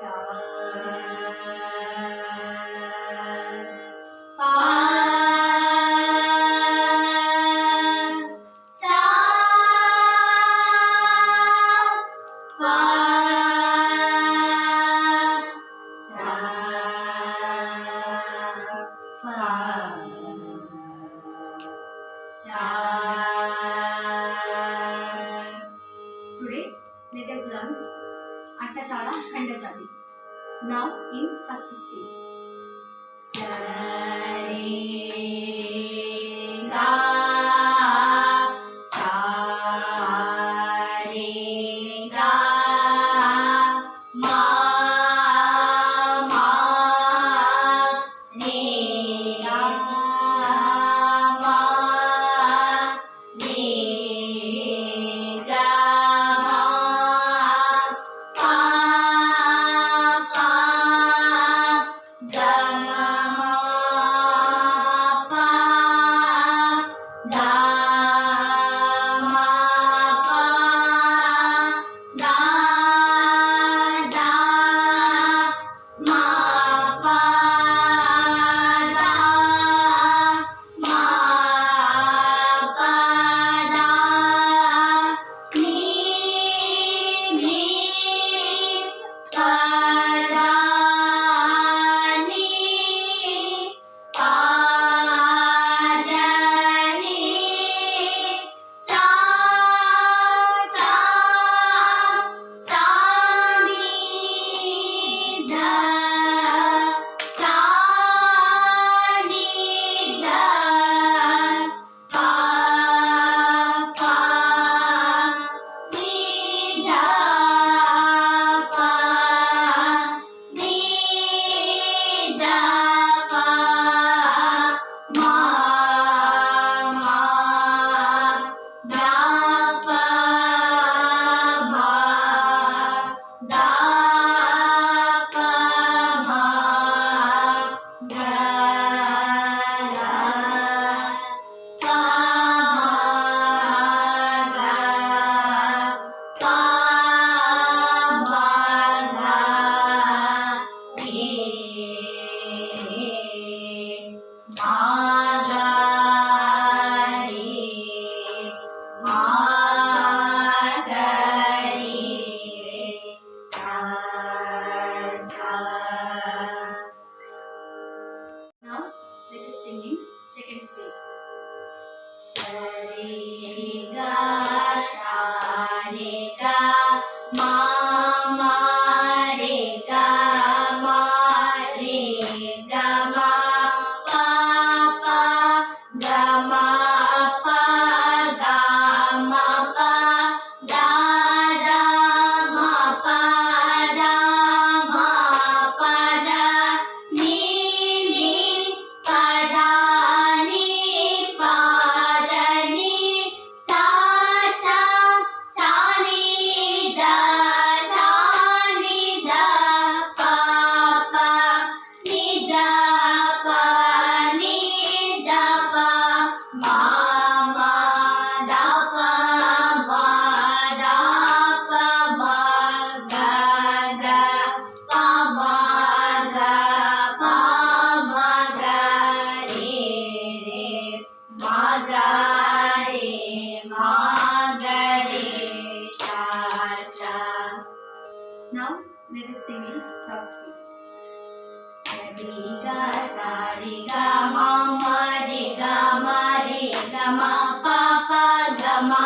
sa pa sa pa sa pa sa. Today let us learn Attatala Khandajati. Now in first speed. Sa re ga sa re ga ma ma re ga ma re ga ma pa pa ga ma pa ga ma pa ga da ma pa da ma pa da ni ni pa da ni pa da ni sa sa sa ni da sa ni da pa pa ni da pa ni da pa ma ma da pa ma da pa ma ga da pa ma ga Now let us sing in second speed. Sa re ga sa re ga ma ma re ga ma re ga ma pa pa ga ma pa ga ma pa da da ma pa da ma pa da ni ni pa da ni pa da ni sa sa sa ni da sa ni da pa pa ni da pa ni da pa ma ma da pa ma da pa ma ga ga pa ma ga pa ma ga re re ma ga re ma ga re sa sa. Now let us sing in third speed. Sa re ga ma ma re ga ma pa pa ga ma